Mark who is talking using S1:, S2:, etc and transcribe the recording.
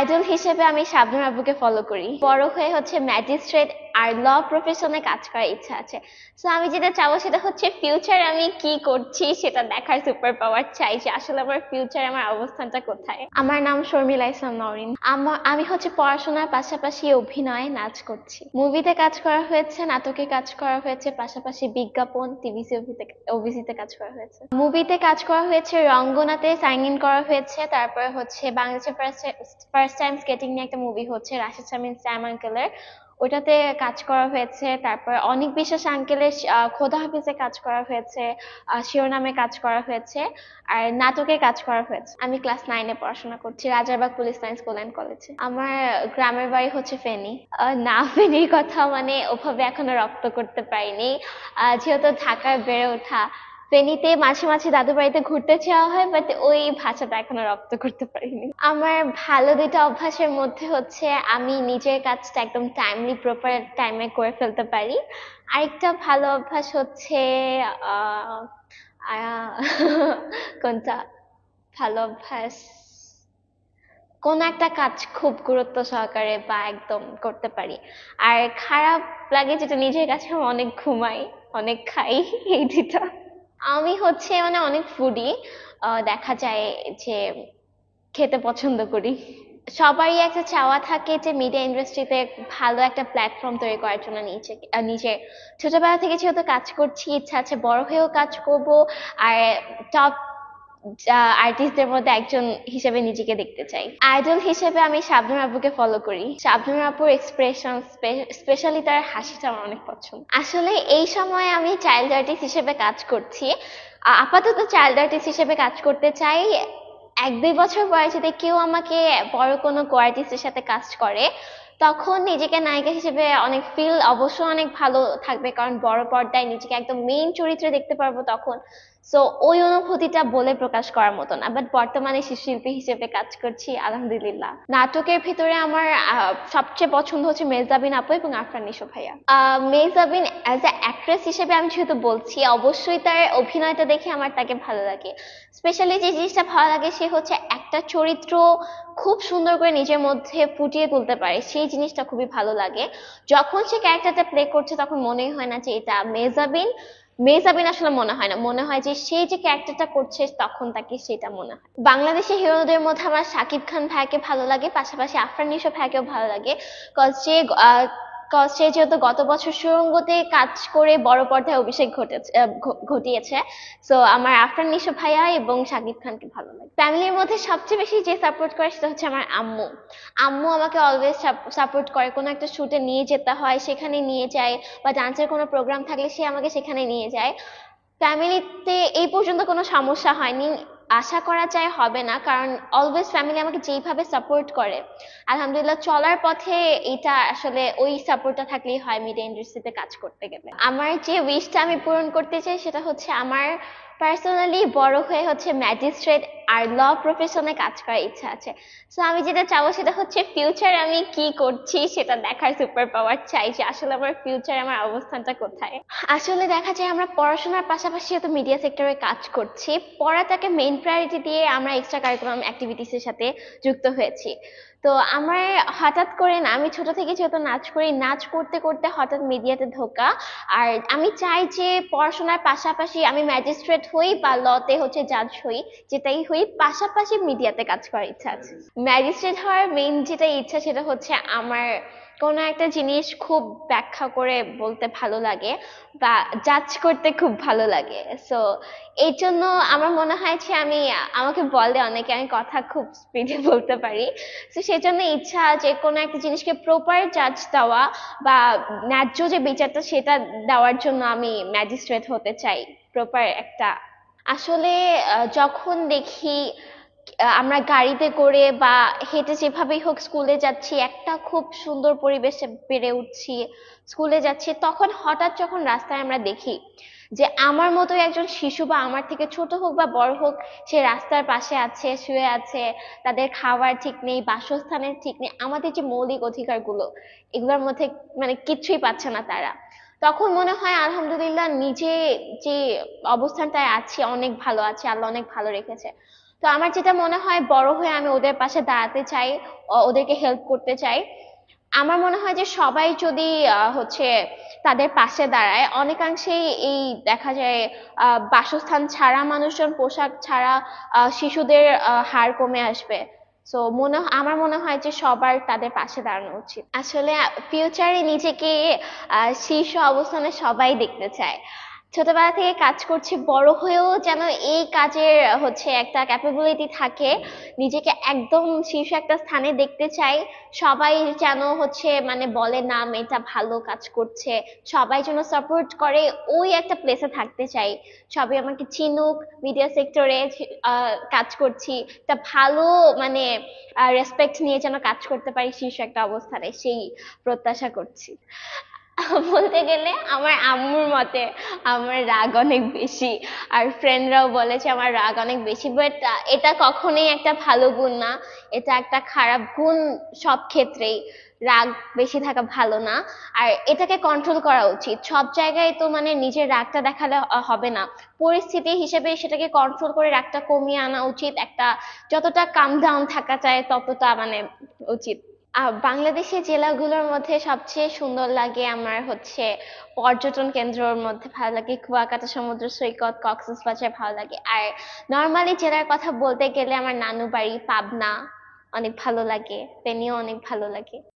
S1: Idol হিসেবে আমি শাবনূর আপুকে ফলো করি। বড় হয়ে হচ্ছে ম্যাজিস্ট্রেট আর ল প্রফেশনে কাজ করার ইচ্ছা আছে। সো আমি যেটা চাবো সেটা হচ্ছে ফিউচারে আমি কি করছি সেটা দেখার সুপার পাওয়ার চাই যে আসলে আমার ফিউচারে আমার অবস্থানটা কোথায়। আমার নাম শর্মিলা ইসলাম নওরিন। আমি হচ্ছে পড়াশোনার পাশাপাশি অভিনয়, নাচ করছি। মুভিতে কাজ করা হয়েছে, নাটকে কাজ করা হয়েছে, পাশাপাশি বিজ্ঞাপন, ওবিসিতে কাজ করা হয়েছে। মুভিতে কাজ করা হয়েছে, রঙ্গনাতে সাইন ইন করা হয়েছে, তারপরে হচ্ছে বাংলাদেশে ফার্স্ট টাইম স্কেটিং নিয়ে একটা মুভি হচ্ছে রাশেদ শামীম স্যাম আঙ্কেলের, ওটাতে কাজ করা হয়েছে। তারপর অনেক বিশ্বাস আঙ্কেলের খোদা হাফিজে কাজ করা হয়েছে, শিরোনামে কাজ করা হয়েছে, আর নাটকে কাজ করা হয়েছে। আমি ক্লাস 9-এ পড়াশোনা করছি Rajarbagh police science school and কলেজে। আমার গ্রামের বাড়ি হচ্ছে ফেনী। না, ফেনীর কথা মানে ওভাবে এখনো রপ্ত করতে পারিনি, যেহেতু ঢাকায় বেড়ে ওঠা। ফেনীতে মাঝে মাঝে দাদু বাড়িতে ঘুরতে যাওয়া হয়, বাট ওই ভাষাটা এখনো রপ্ত করতে পারিনি। আমার ভালো দুটো অভ্যাসের মধ্যে হচ্ছে আমি নিজের কাজটা একদম টাইমলি প্রপার টাইমে করে ফেলতে পারি। আরেকটা ভালো অভ্যাস হচ্ছে কোনটা ভালো অভ্যাস, কোন একটা কাজ খুব গুরুত্ব সহকারে বা একদম করতে পারি। আর খারাপ লাগে যেটা নিজের কাছে, অনেক ঘুমাই, অনেক খাই, এই দুটা। আমি হচ্ছে মানে অনেক ফুডি, দেখা যায় যে খেতে পছন্দ করি। সবারই একটা চাওয়া থাকে যে মিডিয়া ইন্ডাস্ট্রিতে ভালো একটা প্ল্যাটফর্ম তৈরি করার জন্য নিজের ছোটবেলা থেকে যেহেতু কাজ করছি, ইচ্ছা আছে বড় হয়েও কাজ করব আর টপ আর্টিস্টদের মধ্যে একজন হিসেবে নিজেকে দেখতে চাই। আইডল হিসেবে আমি শাবনূর আপুকে ফলো করি। শাবনূর আপুর এক্সপ্রেশন, স্পেশালি তার হাসিটা আমার অনেক পছন্দ। আসলে এই সময় আমি চাইল্ড আর্টিস্ট হিসেবে কাজ করছি, আপাতত চাইল্ড আর্টিস্ট হিসেবে কাজ করতে চাই। 1-2 বছর পরে যদি কেউ আমাকে বড় কোনো আর্টিস্টের সাথে কাজ করে, তখন নিজেকে নায়িকা হিসেবে অবশ্যই অনেক ভালো থাকবে, কারণ বড় পর্দায় নিজেকে একদম মেইন চরিত্রে দেখতে পারবো তখন। সো ওই অনুভূতিটা বলে প্রকাশ করার মতো না, বাট বর্তমানে শিল্পী হিসেবে কাজ করছি আলহামদুলিল্লাহ। নাটকের ভিতরে আমার সবচেয়ে পছন্দ হচ্ছে মেহজাবিন আপু এবং আফরান নিশো ভাইয়া। মেহজাবিন অ্যাজ এ অ্যাক্ট্রেস হিসেবে আমি যেহেতু বলছি, অবশ্যই তার অভিনয়টা দেখে আমার তাকে ভালো লাগে। স্পেশালি যে জিনিসটা ভালো লাগে সে হচ্ছে একটা চরিত্র খুব সুন্দর করে নিজের মধ্যে ফুটিয়ে তুলতে পারে, সেই জিনিসটা খুবই ভালো লাগে। যখন সে ক্যারেক্টারটা প্লে করছে তখন মনেই হয় না যে এটা মেহজাবিন আসলে মনে হয় যে সে যে ক্যারেক্টারটা করছে তখন তাকে সেটা মনে হয়। বাংলাদেশের হিরোদের মধ্যে আমার শাকিব খান ভাইকে ভালো লাগে, পাশাপাশি আফরান নিশো ভাইকেও ভালো লাগে, সে যেহেতু গত বছর সুড়ঙ্গতে কাজ করে বড় পর্দায় অভিষেক ঘটিয়েছে। সো আমার আফরান নিশো ভাইয়া এবং শাকিব খানকে ভালো লাগে। ফ্যামিলির মধ্যে সবচেয়ে বেশি যে সাপোর্ট করে সেটা হচ্ছে আমার আম্মু। আম্মু আমাকে অলওয়েজ সাপোর্ট করে, কোনো একটা শুটে নিয়ে যেতে হয় সেখানে নিয়ে যায়, বা ডান্সের কোনো প্রোগ্রাম থাকলে সে আমাকে সেখানে নিয়ে যায়। ফ্যামিলিতে এই পর্যন্ত কোনো সমস্যা হয়নি, আশা করা যায় হবে না, কারণ অলওয়েজ ফ্যামিলি আমাকে যেইভাবে সাপোর্ট করে আলহামদুলিল্লাহ চলার পথে এটা আসলে ওই সাপোর্টটা থাকলেই হয় মিডিয়া ইন্ডাস্ট্রিতে কাজ করতে গেলে। আমার যে উইশটা আমি পূরণ করতে চাই সেটা হচ্ছে আমার পার্সোনালি বড় হয়ে হচ্ছে ম্যাজিস্ট্রেট আর ল প্রফেশনে কাজ করার ইচ্ছা আছে। সো আমি যেটা চাবো সেটা হচ্ছে ফিউচারে আমি কি করছি সেটা দেখার সুপার পাওয়ার চাই যে আসলে আমার ফিউচারে আমার অবস্থানটা কোথায়। আসলে দেখা যায় আমরা পড়াশোনার পাশাপাশি যেহেতু মিডিয়া সেক্টরে কাজ করছি, পড়াটাকে মেইন প্রায়োরিটি দিয়ে আমরা এক্সট্রা কারিকুলাম অ্যাক্টিভিটিসের সাথে যুক্ত হয়েছি। তো আমার হঠাৎ করে না, আমি ছোট থেকে যেহেতু নাচ করি, নাচ করতে করতে হঠাৎ মিডিয়াতে ঢোকা। আর আমি চাই যে পড়াশোনার পাশাপাশি আমি ম্যাজিস্ট্রেট হই বা লতে হচ্ছে জাজ হই, যেটাই হই, পাশাপাশি মিডিয়াতে কাজ করার ইচ্ছা আছে। ম্যাজিস্ট্রেট হওয়ার মেইন যেটা ইচ্ছা সেটা হচ্ছে আমার কোনো একটা জিনিস খুব ব্যাখ্যা করে বলতে ভালো লাগে বা জাজ করতে খুব ভালো লাগে। সো এই জন্য আমার মনে হয় যে আমাকে বলে অনেকে আমি কথা খুব স্পিডে বলতে পারি। তো সেজন্য ইচ্ছা যে কোনো একটা জিনিসকে প্রপার জাজ দেওয়া বা ন্যায্য যে বিচারটা সেটা দেওয়ার জন্য আমি ম্যাজিস্ট্রেট হতে চাই, প্রপার একটা। আসলে যখন দেখি আমরা গাড়িতে করে বা হেঁটে যেভাবেই হোক স্কুলে যাচ্ছি, একটা খুব সুন্দর পরিবেশে বেড়ে উঠছি, স্কুলে যাচ্ছি, তখন হঠাৎ যখন রাস্তায় আমরা দেখি যে আমার মতো একজন শিশু বা আমার থেকে ছোট হোক বা বড় হোক, সে রাস্তার পাশে আছে, শুয়ে আছে, তাদের খাওয়ার ঠিক নেই, বাসস্থানের ঠিক নেই, আমাদের যে মৌলিক অধিকারগুলো এগুলোর মধ্যে মানে কিচ্ছুই পাচ্ছে না তারা, তখন মনে হয় আলহামদুলিল্লাহ নিজে যে অবস্থানটায় আছি অনেক ভালো আছে, আল্লাহ অনেক ভালো রেখেছে। তো আমার যেটা মনে হয় বড় হয়ে আমি ওদের পাশে দাঁড়াতে চাই, ওদেরকে হেল্প করতে চাই। আমার মনে হয় যে সবাই যদি হচ্ছে তাদের পাশে দাঁড়ায়, অনেকাংশেই এই দেখা যায় বাসস্থান ছাড়া মানুষজন, পোশাক ছাড়া শিশুদের হার কমে আসবে। সো আমার মনে হয় যে সবার তাদের পাশে দাঁড়ানো উচিত। আসলে ফিউচারে নিজেকে শীর্ষ অবস্থানে সবাই দেখতে চায়। ছোটবেলা থেকে কাজ করছি, বড় হয়েও যেন এই কাজের হচ্ছে একটা ক্যাপাবিলিটি থাকে, নিজেকে একদম শীর্ষ একটা স্থানে দেখতে চাই। সবাই যেন হচ্ছে মানে বলে না মেয়েটা ভালো কাজ করছে, সবাই যেন সাপোর্ট করে, ওই একটা প্লেসে থাকতে চাই। সবাই আমাকে চিনুক, মিডিয়া সেক্টরে কাজ করছি, একটা ভালো মানে রেসপেক্ট নিয়ে যেন কাজ করতে পারি শীর্ষ একটা অবস্থানে, সেই প্রত্যাশা করছি। বলতে গেলে আমার আম্মুর মতে আমার রাগ অনেক বেশি, আর ফ্রেন্ডরাও বলেছে আমার রাগ অনেক বেশি, বাট এটা কখনোই একটা ভালো গুণ না, এটা একটা খারাপ গুণ। সব ক্ষেত্রেই রাগ বেশি থাকা ভালো না, আর এটাকে কন্ট্রোল করা উচিত। সব জায়গায় তো মানে নিজের রাগটা দেখালে হবে না, পরিস্থিতি হিসেবে সেটাকে কন্ট্রোল করে রাগটা কমিয়ে আনা উচিত। একটা যতটা কাম ডাউন থাকা যায় ততটা মানে উচিত। বাংলাদেশের জেলাগুলোর মধ্যে সবচেয়ে সুন্দর লাগে আমার হচ্ছে পর্যটন কেন্দ্রর মধ্যে ভালো লাগে কুয়াকাটা সমুদ্র সৈকত, কক্সবাজার ভালো লাগে। আর নর্মালি জেলার কথা বলতে গেলে আমার নানু বাড়ি পাবনা অনেক ভালো লাগে, ফেনীও অনেক ভালো লাগে।